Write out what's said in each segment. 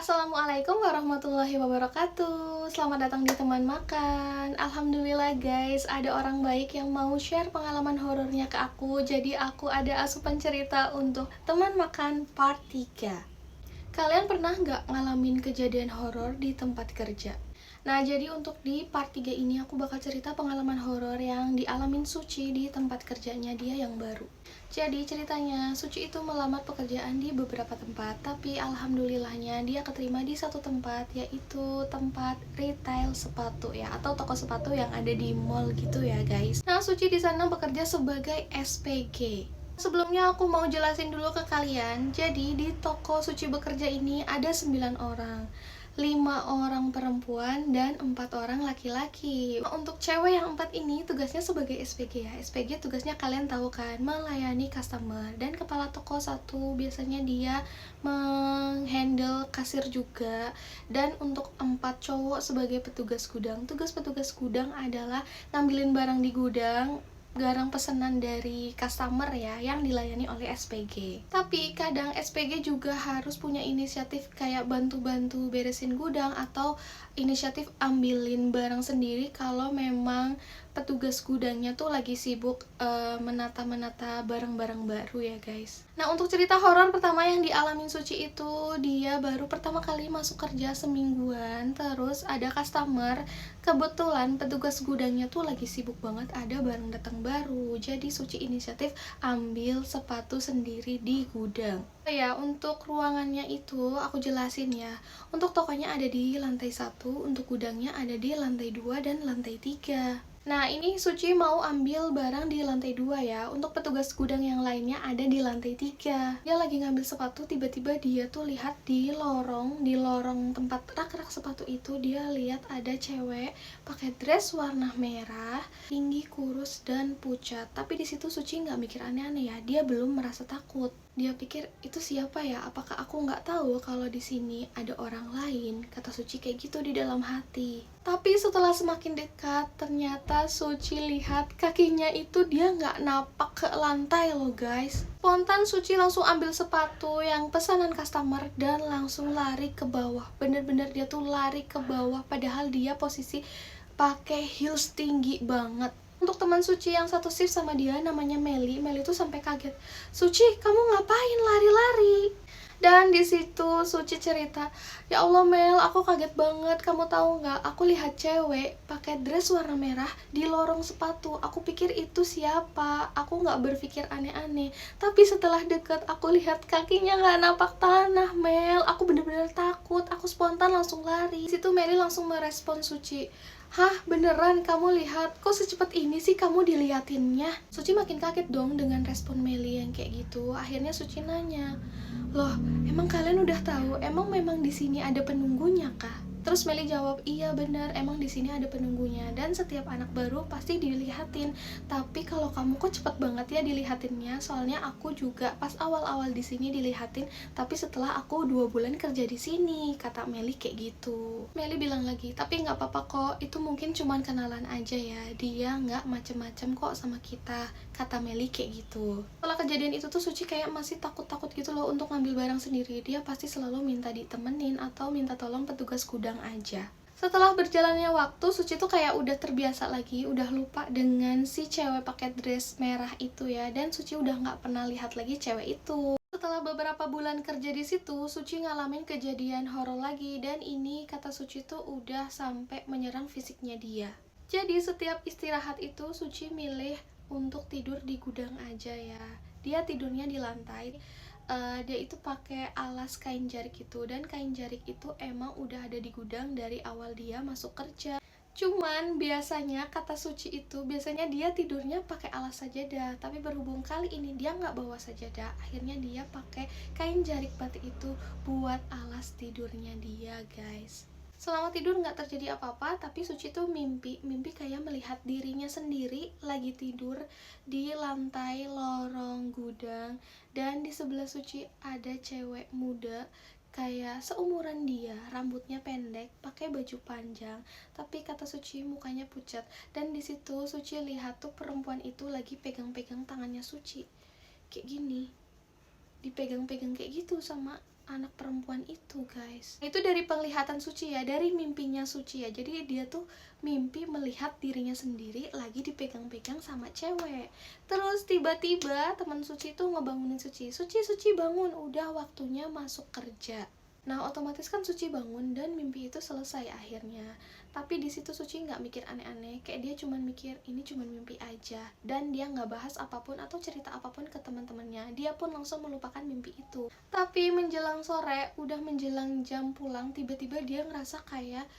Assalamualaikum warahmatullahi wabarakatuh. Selamat datang di teman makan. Alhamdulillah guys, ada orang baik yang mau share pengalaman horornya ke aku. Jadi aku ada asupan cerita untuk teman makan part 3. Kalian pernah nggak ngalamin kejadian horor di tempat kerja? Nah, jadi untuk di part 3 ini aku bakal cerita pengalaman horor yang dialamin Suci di tempat kerjanya dia yang baru. Jadi ceritanya, Suci itu melamar pekerjaan di beberapa tempat, tapi alhamdulillahnya dia keterima di satu tempat, yaitu tempat retail sepatu ya, atau toko sepatu yang ada di mall gitu ya guys. Nah, Suci di sana bekerja sebagai SPG. Sebelumnya aku mau jelasin dulu ke kalian. Jadi di toko Suci bekerja ini ada 9 orang, 5 orang perempuan dan 4 orang laki-laki. Untuk cewek yang 4 ini tugasnya sebagai SPG ya. SPG tugasnya kalian tahu kan, melayani customer. Dan kepala toko satu biasanya dia menghandle kasir juga. Dan untuk 4 cowok sebagai petugas gudang. Tugas petugas gudang adalah ngambilin barang di gudang, barang pesanan dari customer ya, yang dilayani oleh SPG. Tapi kadang SPG juga harus punya inisiatif kayak bantu-bantu beresin gudang atau inisiatif ambilin barang sendiri kalau memang petugas gudangnya tuh lagi sibuk menata-menata barang-barang baru ya guys. Nah, untuk cerita horor pertama yang dialamin Suci itu, dia baru pertama kali masuk kerja semingguan, terus ada customer, kebetulan petugas gudangnya tuh lagi sibuk banget, ada barang datang baru, jadi Suci inisiatif ambil sepatu sendiri di gudang. Ya, untuk ruangannya itu aku jelasin ya. Untuk tokonya ada di lantai 1, untuk gudangnya ada di lantai 2 dan lantai 3. Nah, ini Suci mau ambil barang di lantai 2 ya. Untuk petugas gudang yang lainnya ada di lantai 3. Dia lagi ngambil sepatu, tiba-tiba dia tuh lihat di lorong tempat rak-rak sepatu itu, dia lihat ada cewek pakai dress warna merah, tinggi, kurus dan pucat. Tapi di situ Suci nggak mikir aneh-aneh ya. Dia belum merasa takut. Dia pikir, itu siapa ya? Apakah aku nggak tahu kalau di sini ada orang lain? Kata Suci kayak gitu di dalam hati. Tapi setelah semakin dekat, ternyata Suci lihat kakinya itu dia nggak napak ke lantai loh guys. Spontan Suci langsung ambil sepatu yang pesanan customer dan langsung lari ke bawah. Bener-bener dia tuh lari ke bawah, padahal dia posisi pakai heels tinggi banget. Untuk teman Suci yang satu shift sama dia namanya Meli tuh sampai kaget. Suci, kamu ngapain lari-lari? Dan di situ Suci cerita, ya Allah Mel, aku kaget banget. Kamu tahu nggak? Aku lihat cewek pakai dress warna merah di lorong sepatu. Aku pikir itu siapa? Aku nggak berpikir aneh-aneh. Tapi setelah deket, aku lihat kakinya nggak napak tanah Mel. Aku bener-bener takut. Aku spontan langsung lari. Di situ Meli langsung merespon Suci. Hah, beneran kamu lihat? Kok secepat ini sih kamu diliatinnya? Suci makin kaget dong dengan respon Meli yang kayak gitu. Akhirnya Suci nanya, loh, emang kalian udah tahu? Emang memang di sini ada penunggunya kah? Terus Meli jawab, iya benar, emang di sini ada penunggunya dan setiap anak baru pasti dilihatin. Tapi kalau kamu kok cepet banget ya dilihatinnya, soalnya aku juga pas awal-awal di sini dilihatin, tapi setelah aku 2 bulan kerja di sini, kata Meli kayak gitu. Meli bilang lagi, tapi nggak apa-apa kok, itu mungkin cuman kenalan aja ya, dia nggak macem-macem kok sama kita, kata Meli kayak gitu. Setelah kejadian itu tuh Suci kayak masih takut-takut gitu loh untuk ngambil barang sendiri. Dia pasti selalu minta ditemenin atau minta tolong petugas gudang aja. Setelah berjalannya waktu, Suci tuh kayak udah terbiasa lagi, udah lupa dengan si cewek pakai dress merah itu ya, dan Suci udah nggak pernah lihat lagi cewek itu. Setelah beberapa bulan kerja di situ, Suci ngalamin kejadian horor lagi, dan ini kata Suci tuh udah sampai menyerang fisiknya dia. Jadi setiap istirahat itu Suci milih untuk tidur di gudang aja ya. Dia tidurnya di lantai. Dia itu pakai alas kain jarik itu, dan kain jarik itu emang udah ada di gudang dari awal dia masuk kerja. Cuman biasanya kata Suci itu, biasanya dia tidurnya pakai alas sajadah, tapi berhubung kali ini dia nggak bawa sajadah, akhirnya dia pakai kain jarik batik itu buat alas tidurnya dia guys. Selama tidur nggak terjadi apa-apa, tapi Suci tuh mimpi kayak melihat dirinya sendiri lagi tidur di lantai lorong gudang, dan di sebelah Suci ada cewek muda kayak seumuran dia, rambutnya pendek, pakai baju panjang, tapi kata Suci mukanya pucat. Dan di situ Suci lihat tuh perempuan itu lagi pegang-pegang tangannya Suci, kayak gini, dipegang-pegang kayak gitu sama anak perempuan itu, guys. Itu dari penglihatan Suci ya, dari mimpinya Suci ya. Jadi dia tuh mimpi melihat dirinya sendiri lagi dipegang-pegang sama cewek. Terus tiba-tiba teman Suci tuh ngebangunin Suci. Suci bangun, udah waktunya masuk kerja. Nah, otomatis kan Suci bangun dan mimpi itu selesai akhirnya. Tapi di situ Suci nggak mikir aneh-aneh, kayak dia cuman mikir ini cuman mimpi aja. Dan dia nggak bahas apapun atau cerita apapun ke teman-temannya. Dia pun langsung melupakan mimpi itu. Tapi menjelang sore, udah menjelang jam pulang, tiba-tiba dia ngerasa kayak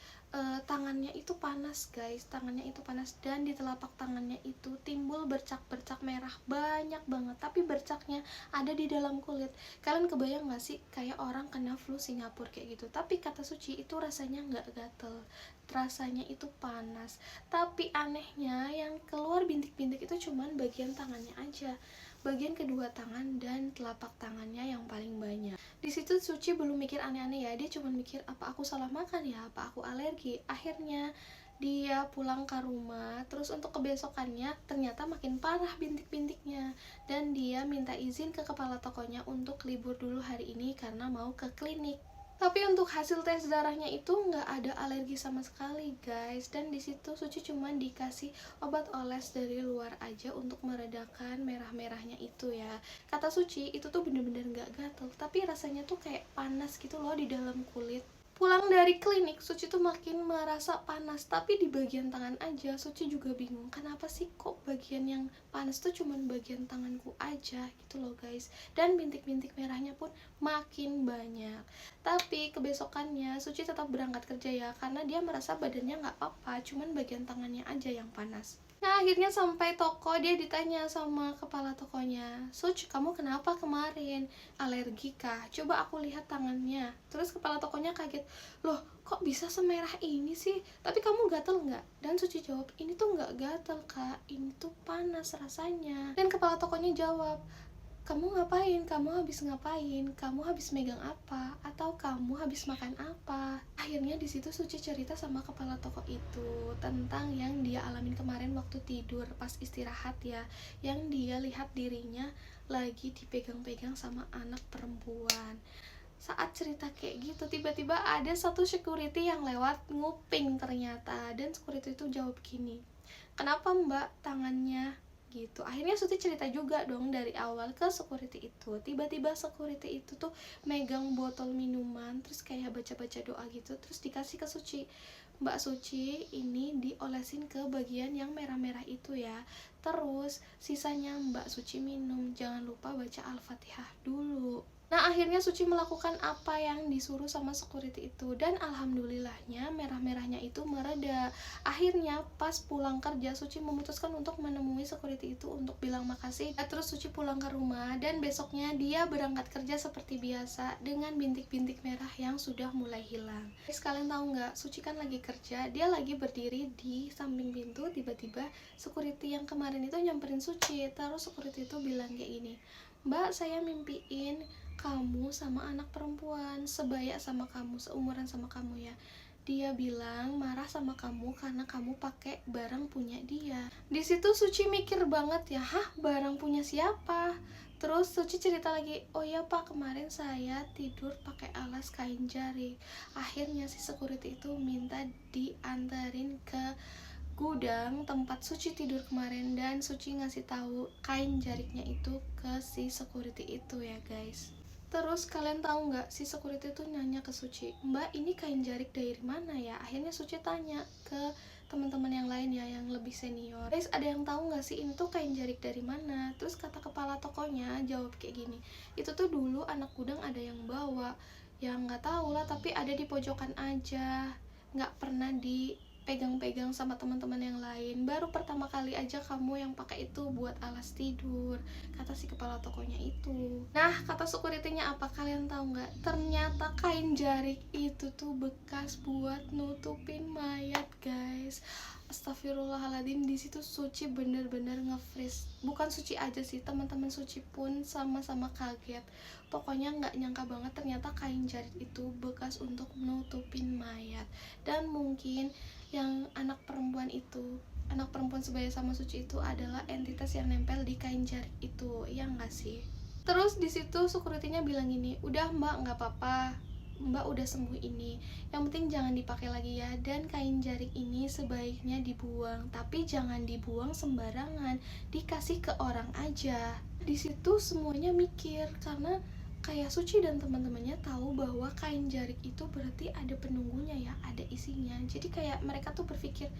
tangannya itu panas, guys. Tangannya itu panas dan di telapak tangannya itu timbul bercak-bercak merah banyak banget. Tapi bercaknya ada di dalam kulit. Kalian kebayang gak sih kayak orang kena flu Singapura kayak gitu? Tapi kata Suci itu rasanya nggak gatel, rasanya itu panas. Tapi anehnya yang keluar bintik-bintik itu cuman bagian tangannya aja, bagian kedua tangan dan telapak tangannya yang paling banyak. Di situ Suci belum mikir aneh-aneh ya, dia cuma mikir apa aku salah makan ya, apa aku alergi. Akhirnya dia pulang ke rumah, terus untuk kebesokannya ternyata makin parah bintik-bintiknya. Dan dia minta izin ke kepala tokonya untuk libur dulu hari ini karena mau ke klinik. Tapi untuk hasil tes darahnya itu nggak ada alergi sama sekali, guys. Dan disitu Suci cuma dikasih obat oles dari luar aja untuk meredakan merah-merahnya itu ya. Kata Suci itu tuh bener-bener nggak gatel, tapi rasanya tuh kayak panas gitu loh di dalam kulit. Pulang dari klinik, Suci tuh makin merasa panas, tapi di bagian tangan aja. Suci juga bingung, kenapa sih kok bagian yang panas tuh cuman bagian tanganku aja gitu loh, guys. Dan bintik-bintik merahnya pun makin banyak. Tapi kebesokannya Suci tetap berangkat kerja ya, karena dia merasa badannya nggak apa-apa, cuman bagian tangannya aja yang panas. Nah, akhirnya sampai toko, dia ditanya sama kepala tokonya, "Suci, kamu kenapa kemarin? Alergi kah? Coba aku lihat tangannya." Terus kepala tokonya kaget, "Loh, kok bisa semerah ini sih? Tapi kamu gatel nggak?" Dan Suci jawab, "Ini tuh nggak gatel, Kak. Ini tuh panas rasanya." Dan kepala tokonya jawab, "Kamu ngapain? Kamu habis ngapain? Kamu habis megang apa? Atau kamu habis makan apa?" Akhirnya di situ Suci cerita sama kepala toko itu tentang yang dia alamin kemarin waktu tidur pas istirahat ya, yang dia lihat dirinya lagi dipegang-pegang sama anak perempuan. Saat cerita kayak gitu, tiba-tiba ada satu security yang lewat nguping ternyata, dan security itu jawab gini, "Kenapa Mbak tangannya?" Gitu. Akhirnya Suti cerita juga dong dari awal ke security itu. Tiba-tiba security itu tuh megang botol minuman, terus kayak baca-baca doa gitu, terus dikasih ke Suci. "Mbak Suci, ini diolesin ke bagian yang merah-merah itu ya. Terus sisanya Mbak Suci minum, jangan lupa baca Al-Fatihah dulu." Nah, akhirnya Suci melakukan apa yang disuruh sama security itu, dan alhamdulillahnya merah-merahnya itu mereda. Akhirnya pas pulang kerja, Suci memutuskan untuk menemui security itu untuk bilang makasih. Terus Suci pulang ke rumah dan besoknya dia berangkat kerja seperti biasa dengan bintik-bintik merah yang sudah mulai hilang. Guys, kalian tahu nggak? Suci kan lagi kerja, dia lagi berdiri di samping pintu, tiba-tiba security yang kemarin itu nyamperin Suci. Terus security itu bilang kayak gini, "Mbak, saya mimpiin kamu sama anak perempuan sebaya sama kamu, seumuran sama kamu ya. Dia bilang marah sama kamu karena kamu pakai barang punya dia." Di situ Suci mikir banget ya, "Hah, barang punya siapa?" Terus Suci cerita lagi, "Oh ya Pak, kemarin saya tidur pakai alas kain jarik." Akhirnya si security itu minta diantarin ke gudang tempat Suci tidur kemarin, dan Suci ngasih tahu kain jariknya itu ke si security itu ya, guys. Terus kalian tahu nggak, si security itu nanya ke Suci, "Mbak, ini kain jarik dari mana ya?" Akhirnya Suci tanya ke teman-teman yang lain ya, yang lebih senior, "Guys, ada yang tahu nggak sih ini tuh kain jarik dari mana?" Terus kata kepala tokonya jawab kayak gini, "Itu tuh dulu anak gudang ada yang bawa, yang nggak tahu lah, tapi ada di pojokan aja, nggak pernah dipegang-pegang sama teman-teman yang lain. Baru pertama kali aja kamu yang pakai itu buat alas tidur," kata si kepala tokonya itu. Nah, kata security-nya apa kalian tahu nggak? Ternyata kain jarik itu tuh bekas buat nutupin mayat, guys. Astagfirullahaladzim, di situ Suci bener-bener nge-freeze. Bukan Suci aja sih, teman-teman Suci pun sama-sama kaget. Pokoknya nggak nyangka banget ternyata kain jarik itu bekas untuk nutupin mayat. Dan mungkin yang anak perempuan sebaya sama Suci itu adalah entitas yang nempel di kain jarik itu, ya nggak sih? Terus di situ security-nya bilang gini, udah mbak nggak apa-apa, mbak udah sembuh ini, yang penting jangan dipakai lagi ya, dan kain jarik ini sebaiknya dibuang, tapi jangan dibuang sembarangan, dikasih ke orang aja. Di situ semuanya mikir karena kayak Suci dan teman-temannya tahu bahwa kain jarik itu berarti ada penunggunya ya, ada isinya. Jadi kayak mereka tuh berpikir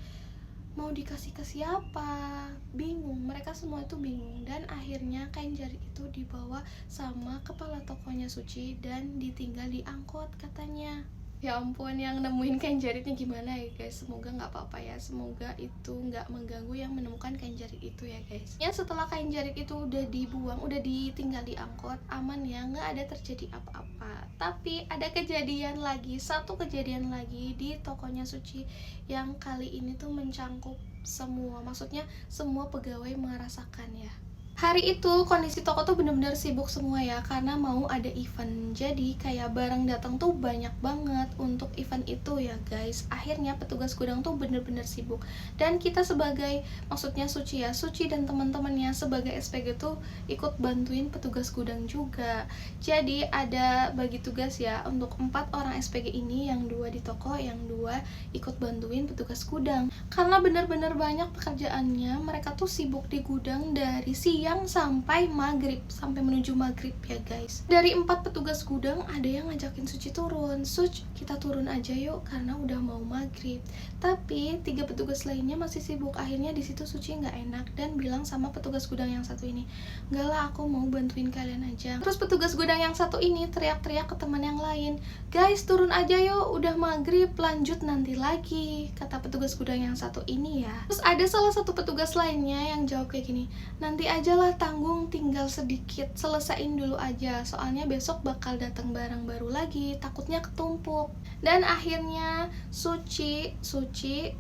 mau dikasih ke siapa, bingung, mereka semua itu bingung. Dan akhirnya kain jarik itu dibawa sama kepala tokonya Suci dan ditinggal di angkot katanya. Ya ampun, yang nemuin kain jaritnya gimana ya guys, semoga nggak apa-apa ya, semoga itu nggak mengganggu yang menemukan kain jarik itu ya guys. Ya setelah kain jarik itu udah dibuang, udah ditinggal di angkot, aman ya, nggak ada terjadi apa-apa. Tapi ada kejadian lagi, satu kejadian lagi di tokonya Suci yang kali ini tuh mencangkup semua, maksudnya semua pegawai merasakan ya. Hari itu kondisi toko tuh bener-bener sibuk semua ya, karena mau ada event. Jadi kayak barang datang tuh banyak banget untuk event itu ya guys. Akhirnya petugas gudang tuh bener-bener sibuk. Dan kita sebagai, maksudnya Suci ya, Suci dan teman-temannya sebagai SPG tuh ikut bantuin petugas gudang juga. Jadi ada bagi tugas ya untuk 4 orang SPG ini, yang 2 di toko, yang 2 ikut bantuin petugas gudang. Karena bener-bener banyak pekerjaannya, mereka tuh sibuk di gudang dari siang sampai maghrib, sampai menuju maghrib ya guys. Dari 4 petugas gudang ada yang ngajakin Suci turun, Suc kita turun aja yuk karena udah mau maghrib. Tapi 3 petugas lainnya masih sibuk. Akhirnya di situ Suci nggak enak dan bilang sama petugas gudang yang satu ini, enggak lah, aku mau bantuin kalian aja. Terus petugas gudang yang satu ini teriak-teriak ke teman yang lain, guys turun aja yuk, udah maghrib, lanjut nanti lagi, kata petugas gudang yang satu ini ya. Terus ada salah satu petugas lainnya yang jawab kayak gini, nanti aja lah, tanggung, tinggal sedikit, selesain dulu aja, soalnya besok bakal datang barang baru lagi, takutnya ketumpuk. Dan akhirnya Suci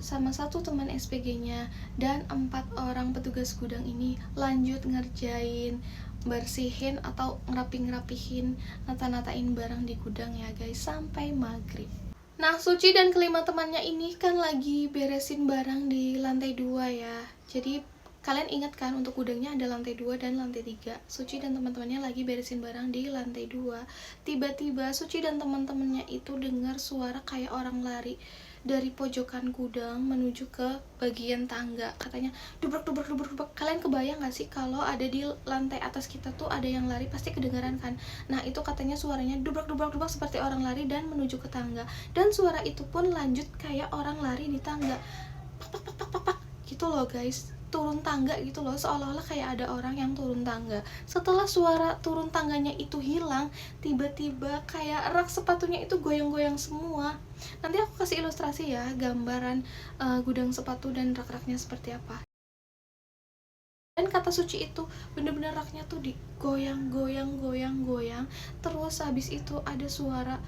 sama satu teman SPG-nya dan 4 orang petugas gudang ini lanjut ngerjain, bersihin atau ngerapihin, nata-natain barang di gudang ya guys, sampai maghrib. Nah, Suci dan kelima temannya ini kan lagi beresin barang di lantai 2 ya. Jadi kalian ingat kan, untuk gudangnya ada lantai 2 dan lantai 3. Suci dan teman-temannya lagi beresin barang di lantai 2. Tiba-tiba Suci dan teman-temannya itu dengar suara kayak orang lari dari pojokan gudang menuju ke bagian tangga. Katanya dubruk dubruk dubruk dubruk. Kalian kebayang gak sih kalau ada di lantai atas kita tuh ada yang lari, pasti kedengaran kan? Nah, itu katanya suaranya dubruk dubruk dubruk seperti orang lari dan menuju ke tangga. Dan suara itu pun lanjut kayak orang lari di tangga. Pak pak pak pak pak pak gitu loh guys, turun tangga gitu loh, seolah-olah kayak ada orang yang turun tangga. Setelah suara turun tangganya itu hilang, tiba-tiba kayak rak sepatunya itu goyang-goyang semua. Nanti aku kasih ilustrasi ya, gambaran gudang sepatu dan rak-raknya seperti apa. Dan kata Suci itu bener-bener raknya tuh digoyang-goyang. Terus habis itu ada suara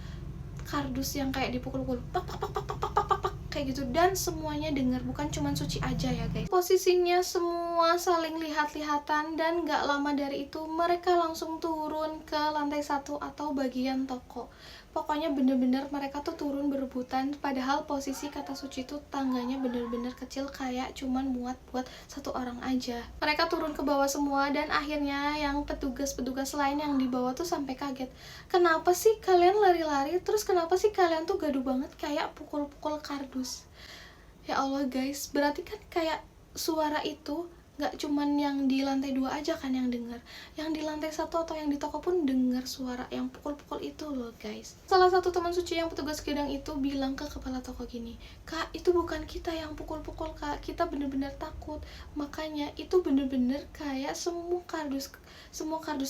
kardus yang kayak dipukul-pukul, pak pak pak pak pak pak pak pak, kayak gitu. Dan semuanya dengar, bukan cuman Suci aja ya guys. Posisinya semua saling lihat-lihatan, dan gak lama dari itu mereka langsung turun ke lantai 1 atau bagian toko. Pokoknya bener-bener mereka tuh turun berebutan, padahal posisi kata Suci tuh tangganya bener-bener kecil, kayak cuman muat buat 1 orang aja. Mereka turun ke bawah semua, dan akhirnya yang petugas-petugas lain yang di bawah tuh sampai kaget. Kenapa sih kalian lari-lari? Terus kenapa sih kalian tuh gaduh banget kayak pukul-pukul kardus? Ya Allah guys, berarti kan kayak suara itu gak cuman yang di lantai 2 aja kan yang denger, yang di lantai 1 atau yang di toko pun denger suara yang pukul-pukul itu loh guys. Salah satu teman Suci yang petugas gudang itu bilang ke kepala toko gini, kak itu bukan kita yang pukul-pukul kak, kita bener-bener takut, makanya itu bener-bener kayak semua kardus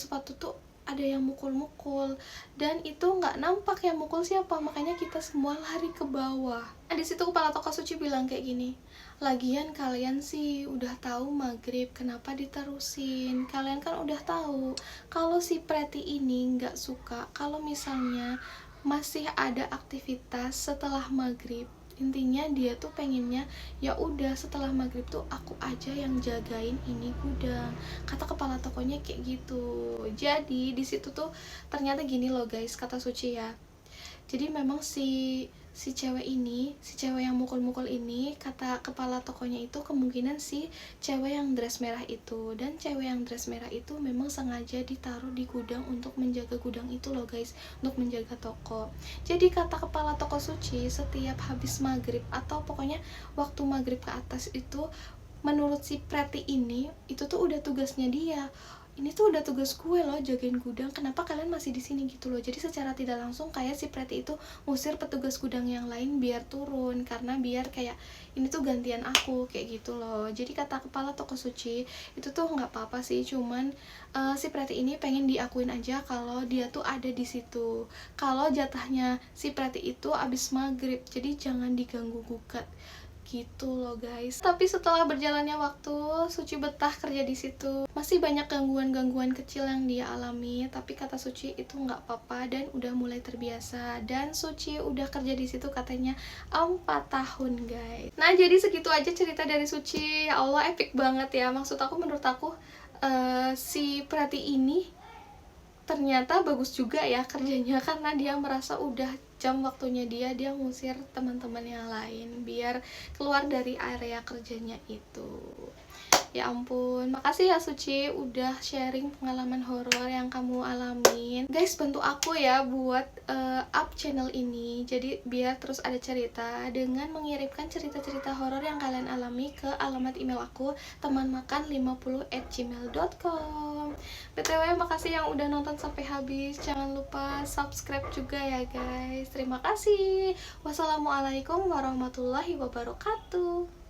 sepatu tuh ada yang mukul-mukul, dan itu nggak nampak yang mukul siapa, makanya kita semua lari ke bawah. Nah, di situ kepala toko Suci bilang kayak gini, lagian kalian sih udah tahu maghrib, kenapa diterusin? Kalian kan udah tahu kalau si Preti ini nggak suka kalau misalnya masih ada aktivitas setelah maghrib. Intinya dia tuh pengennya ya udah setelah maghrib tuh aku aja yang jagain ini gudang, kata kepala tokonya kayak gitu. Jadi di situ tuh ternyata gini loh guys, kata Suci ya, Jadi memang si cewek ini, si cewek yang mukul-mukul ini, kata kepala tokonya itu kemungkinan si cewek yang dress merah itu. Dan cewek yang dress merah itu memang sengaja ditaruh di gudang untuk menjaga gudang itu loh guys, untuk menjaga toko. Jadi kata kepala toko Suci, setiap habis maghrib atau pokoknya waktu maghrib ke atas itu, menurut si Preti ini, itu tuh udah tugasnya dia. Ini tuh udah tugas gue loh jagain gudang, kenapa kalian masih di sini gitu loh. Jadi secara tidak langsung kayak si Preti itu ngusir petugas gudang yang lain biar turun, karena biar kayak ini tuh gantian aku kayak gitu loh. Jadi kata kepala toko Suci itu tuh nggak apa-apa sih, cuman si Preti ini pengen diakuin aja kalau dia tuh ada di situ, kalau jatahnya si Preti itu abis maghrib, jadi jangan diganggu gugat gitu loh guys. Tapi setelah berjalannya waktu, Suci betah kerja di situ. Masih banyak gangguan-gangguan kecil yang dia alami, tapi kata Suci itu nggak apa-apa dan udah mulai terbiasa. Dan Suci udah kerja di situ katanya 4 tahun guys. Nah jadi segitu aja cerita dari Suci. Ya Allah, epic banget ya. Maksud aku, menurut aku si Prati ini ternyata bagus juga ya kerjanya, karena dia merasa udah jam waktunya dia ngusir teman-teman yang lain biar keluar dari area kerjanya itu. Ya ampun, makasih ya Suci udah sharing pengalaman horor yang kamu alamin. Guys, bantu aku ya buat up channel ini, jadi biar terus ada cerita dengan mengirimkan cerita-cerita horor yang kalian alami ke alamat email aku temanmakan50@gmail.com. BTW makasih yang udah nonton sampai habis. Jangan lupa subscribe juga ya guys. Terima kasih. Wassalamualaikum warahmatullahi wabarakatuh.